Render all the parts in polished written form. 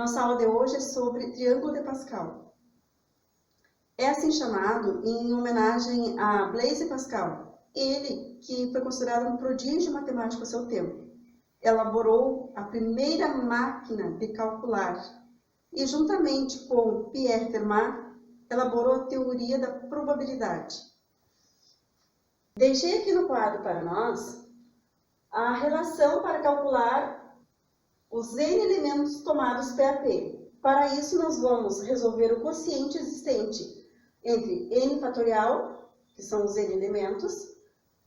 nossa aula de hoje é sobre triângulo de Pascal. É assim chamado em homenagem a Blaise Pascal, ele que foi considerado um prodígio matemático a seu tempo. Elaborou a primeira máquina de calcular e, juntamente com Pierre Fermat, elaborou a teoria da probabilidade. Deixei aqui no quadro para nós a relação para calcular os n elementos tomados PAP. Para isso, nós vamos resolver o quociente existente entre n fatorial, que são os n elementos,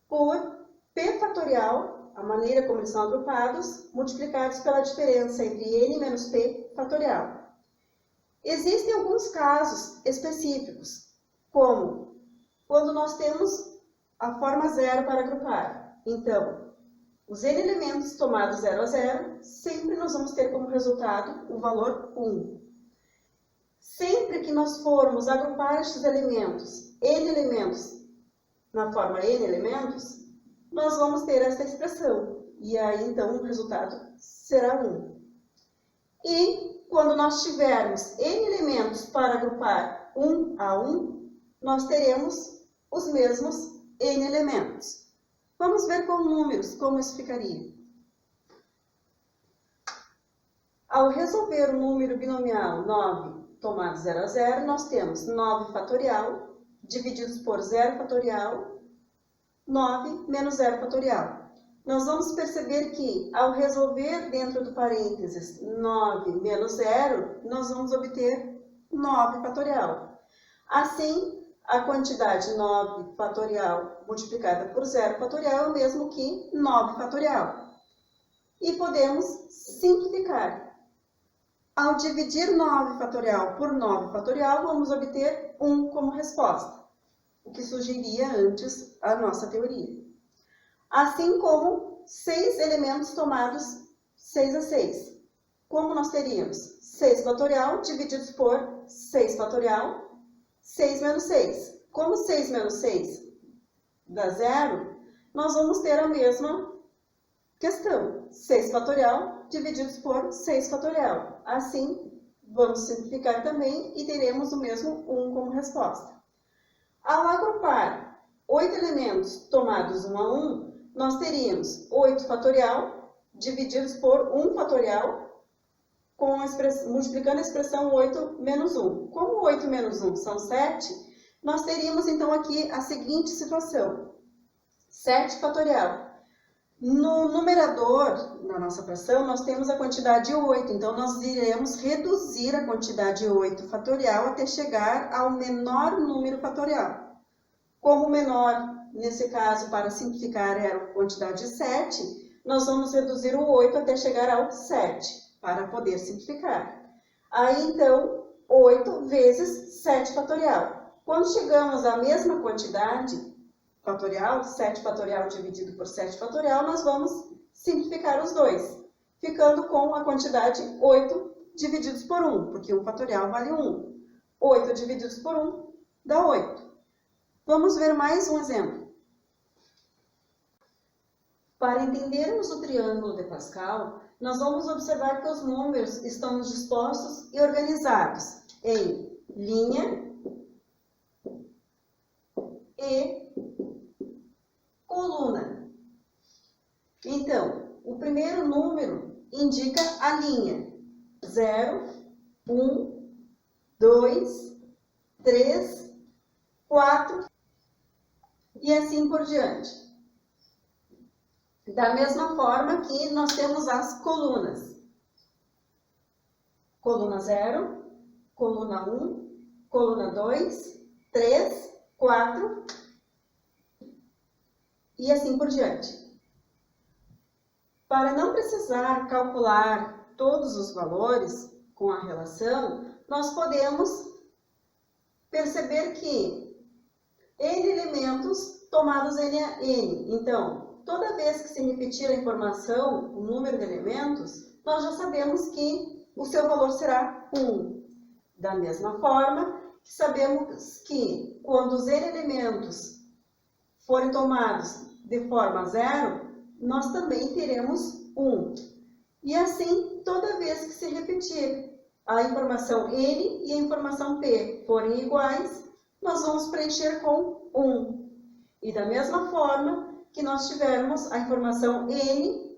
por p fatorial, a maneira como eles são agrupados, multiplicados pela diferença entre n menos p fatorial. Existem alguns casos específicos, como quando nós temos a forma zero para agrupar. Então, os n elementos tomados 0 a 0, sempre nós vamos ter como resultado o valor 1. Sempre que nós formos agrupar estes elementos, n elementos, na forma n elementos, nós vamos ter esta expressão. E aí, então, o resultado será 1. E quando nós tivermos n elementos para agrupar 1 a 1, nós teremos os mesmos n elementos. Vamos ver com números como isso ficaria. Ao resolver o número binomial 9 tomado 0 a 0, nós temos 9 fatorial divididos por 0 fatorial, 9 menos 0 fatorial. Nós vamos perceber que, ao resolver dentro do parênteses 9 menos 0, nós vamos obter 9 fatorial. Assim, a quantidade 9 fatorial multiplicada por 0 fatorial é o mesmo que 9 fatorial. E podemos simplificar. Ao dividir 9 fatorial por 9 fatorial, vamos obter 1 como resposta, o que sugeria antes a nossa teoria. Assim como 6 elementos tomados 6 a 6. Como nós teríamos 6 fatorial divididos por 6 fatorial, 6 menos 6. Como 6 menos 6 dá 0, nós vamos ter a mesma questão. 6 fatorial divididos por 6 fatorial. Assim, vamos simplificar também e teremos o mesmo 1 como resposta. Ao agrupar 8 elementos tomados 1 a 1, nós teríamos 8 fatorial divididos por 1 fatorial, multiplicando a expressão 8 menos 1. Como 8 menos 1 são 7, nós teríamos então aqui a seguinte situação. 7 fatorial. No numerador da nossa fração, nós temos a quantidade 8. Então, nós iremos reduzir a quantidade 8 fatorial até chegar ao menor número fatorial. Como o menor, nesse caso, para simplificar, era a quantidade 7, nós vamos reduzir o 8 até chegar ao 7. Para poder simplificar. Aí, então, 8 vezes 7 fatorial. Quando chegamos à mesma quantidade fatorial, 7 fatorial dividido por 7 fatorial, nós vamos simplificar os dois, ficando com a quantidade 8 divididos por 1, porque 1 fatorial vale 1. 8 divididos por 1 dá 8. Vamos ver mais um exemplo. Para entendermos o triângulo de Pascal, nós vamos observar que os números estão dispostos e organizados em linha e coluna. Então, o primeiro número indica a linha. 0, 1, 2, 3, 4 e assim por diante. Da mesma forma que nós temos as colunas. Coluna 0, coluna 1, coluna 2, 3, 4 e assim por diante. Para não precisar calcular todos os valores com a relação, nós podemos perceber que n elementos tomados n a n. Então, toda vez que se repetir a informação, o número de elementos, nós já sabemos que o seu valor será 1. Da mesma forma, sabemos que quando os n elementos forem tomados de forma 0, nós também teremos 1. E assim, toda vez que se repetir a informação N e a informação P forem iguais, nós vamos preencher com 1. E da mesma forma que nós tivermos a informação N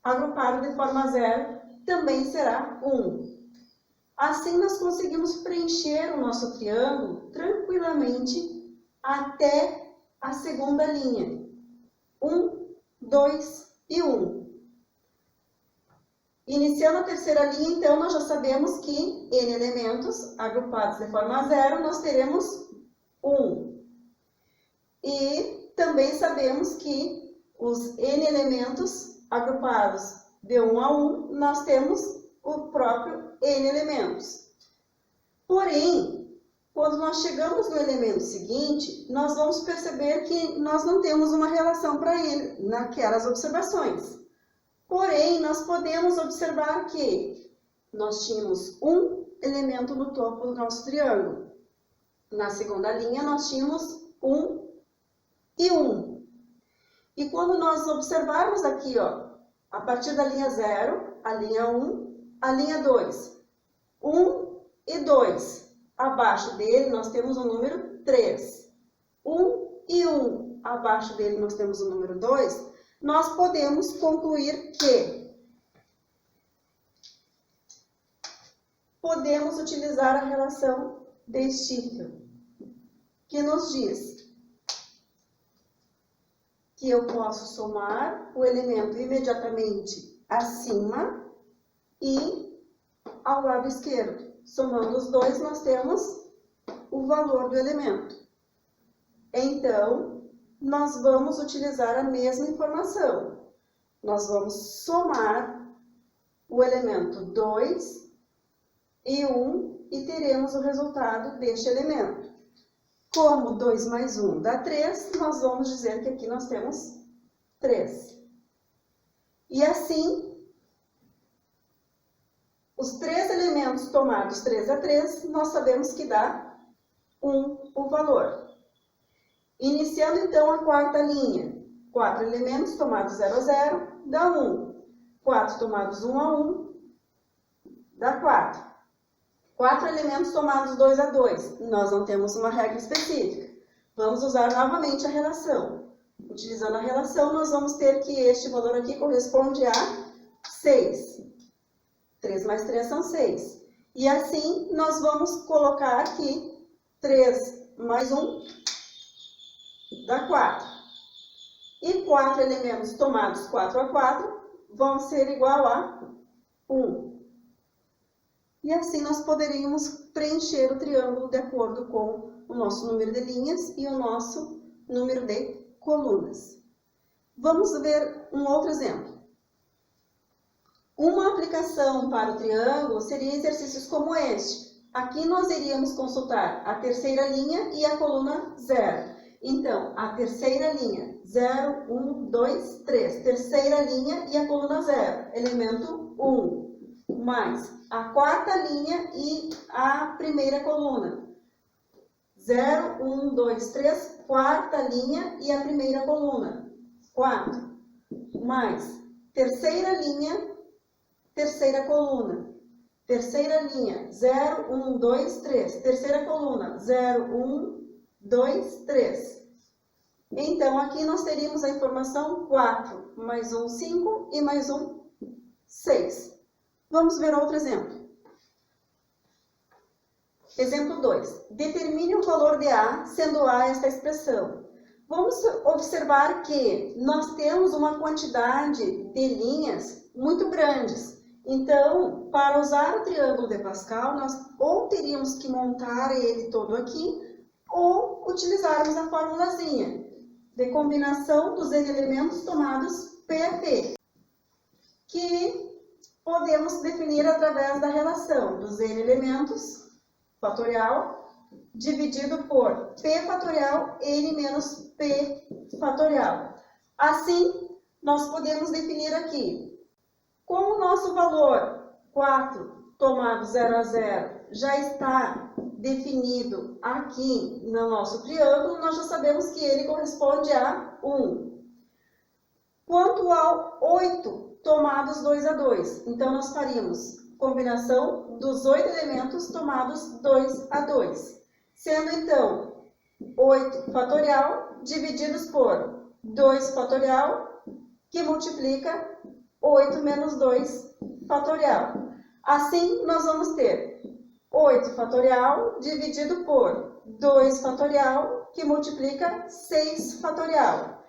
agrupada de forma zero, também será 1. Assim, nós conseguimos preencher o nosso triângulo tranquilamente até a segunda linha. 1, 2 e 1. Iniciando a terceira linha, então, nós já sabemos que N elementos agrupados de forma zero, nós teremos 1. E também sabemos que os N elementos agrupados de 1 a 1, nós temos o próprio N elementos. Porém, quando nós chegamos no elemento seguinte, nós vamos perceber que nós não temos uma relação para ele naquelas observações. Porém, nós podemos observar que nós tínhamos um elemento no topo do nosso triângulo. Na segunda linha, nós tínhamos 1 e 1. E quando nós observarmos aqui, ó, a partir da linha 0, a linha 1, a linha 2, 1 e 2. Abaixo dele, nós temos o número 3. 1 e 1. Abaixo dele, nós temos o número 2. Nós podemos concluir que podemos utilizar a relação de Stiefel, que nos diz que eu posso somar o elemento imediatamente acima e ao lado esquerdo. Somando os dois, nós temos o valor do elemento. Então, nós vamos utilizar a mesma informação. Nós vamos somar o elemento 2 e 1 e teremos o resultado deste elemento. Como 2 mais 1 dá 3, nós vamos dizer que aqui nós temos 3. E assim, os 3 elementos tomados 3 a 3, nós sabemos que dá 1 o valor. Iniciando então a quarta linha, 4 elementos tomados 0 a 0, dá 1. 4 tomados 1 a 1, dá 4. 4 elementos tomados 2 a 2, nós não temos uma regra específica. Vamos usar novamente a relação. Utilizando a relação, nós vamos ter que este valor aqui corresponde a 6. 3 mais 3 são 6. E assim, nós vamos colocar aqui 3 mais 1 dá 4. E 4 elementos tomados 4 a 4 vão ser igual a 1. E assim nós poderíamos preencher o triângulo de acordo com o nosso número de linhas e o nosso número de colunas. Vamos ver um outro exemplo. Uma aplicação para o triângulo seria exercícios como este. Aqui nós iríamos consultar a terceira linha e a coluna 0. Então, a terceira linha, 0, 1, 2, 3. Terceira linha e a coluna 0, elemento 1. Mais a quarta linha e a primeira coluna. 0, 1, 2, 3. Quarta linha e a primeira coluna. 4. Mais terceira linha, terceira coluna. Terceira linha, 0, 1, 2, 3. Terceira coluna, 0, 1, 2, 3. Então, aqui nós teríamos a informação 4, mais 1, 5 e mais 1, 6. Vamos ver outro exemplo. Exemplo 2. Determine o valor de A, sendo A esta expressão. Vamos observar que nós temos uma quantidade de linhas muito grandes. Então, para usar o triângulo de Pascal, nós ou teríamos que montar ele todo aqui, ou utilizarmos a formulazinha de combinação dos N elementos tomados P a P, que podemos definir através da relação dos N elementos, fatorial, dividido por P fatorial N menos P fatorial. Assim, nós podemos definir aqui, como o nosso valor 4 tomado 0 a 0 já está definido aqui no nosso triângulo, nós já sabemos que ele corresponde a 1. Quanto ao 8 tomados 2 a 2, então nós faríamos combinação dos 8 elementos tomados 2 a 2. Sendo então 8 fatorial divididos por 2 fatorial, que multiplica 8 menos 2 fatorial. Assim, nós vamos ter 8 fatorial dividido por 2 fatorial, que multiplica 6 fatorial.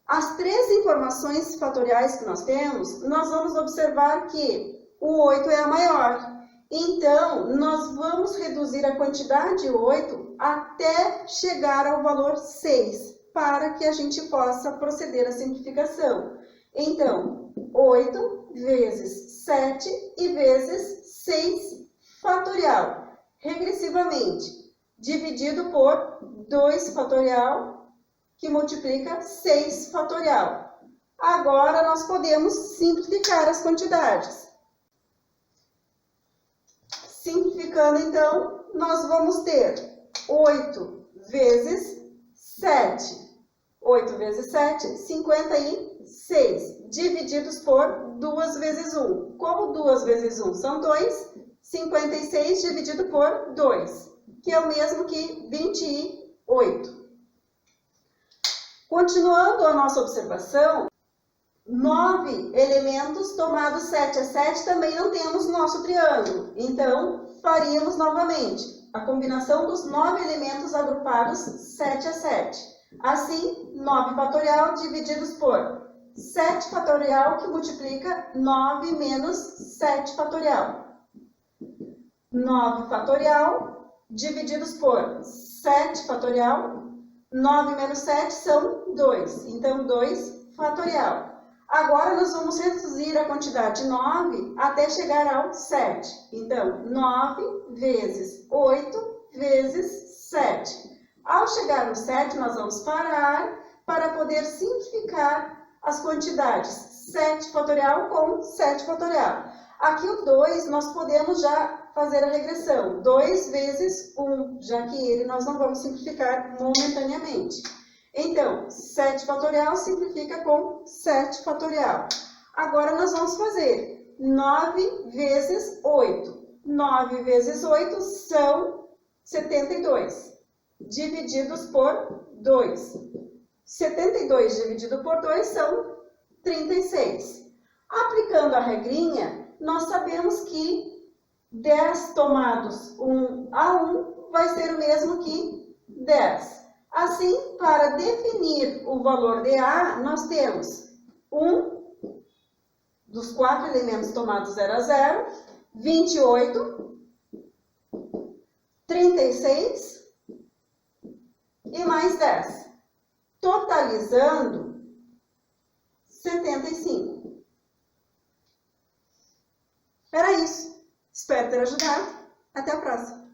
As três informações fatoriais que nós temos, nós vamos observar que o 8 é a maior. Então, nós vamos reduzir a quantidade 8 até chegar ao valor 6, para que a gente possa proceder à simplificação. Então, 8 vezes 7 e vezes 6 fatorial, regressivamente, dividido por 2 fatorial, que multiplica 6 fatorial. Agora, nós podemos simplificar as quantidades. Simplificando, então, nós vamos ter 8 vezes 7. 8 vezes 7, 56. Divididos por 2 vezes 1. Como 2 vezes 1 são 2, 56 dividido por 2, que é o mesmo que 28. Continuando a nossa observação, 9 elementos tomados 7 a 7 também não temos no nosso triângulo. Então, faríamos novamente a combinação dos 9 elementos agrupados 7 a 7. Assim, 9 fatorial divididos por 7 fatorial, que multiplica 9 menos 7 fatorial. 9 fatorial divididos por 7 fatorial. 9 menos 7 são 2. Então, 2 fatorial. Agora, nós vamos reduzir a quantidade 9 até chegar ao 7. Então, 9 vezes 8 vezes 7. Ao chegar no 7, nós vamos parar para poder simplificar as quantidades 7 fatorial com 7 fatorial. Aqui o 2, nós podemos já fazer a regressão. 2 vezes 1, já que ele nós não vamos simplificar momentaneamente. Então, 7 fatorial simplifica com 7 fatorial. Agora, nós vamos fazer 9 vezes 8. 9 vezes 8 são 72, divididos por 2. 72 dividido por 2 são 36. Aplicando a regrinha, nós sabemos que 10 tomados 1 a 1 vai ser o mesmo que 10. Assim, para definir o valor de A, nós temos 1 dos 4 elementos tomados 0 a 0, 28, 36 e mais 10, totalizando 75. Era isso. Espero ter ajudado. Até a próxima.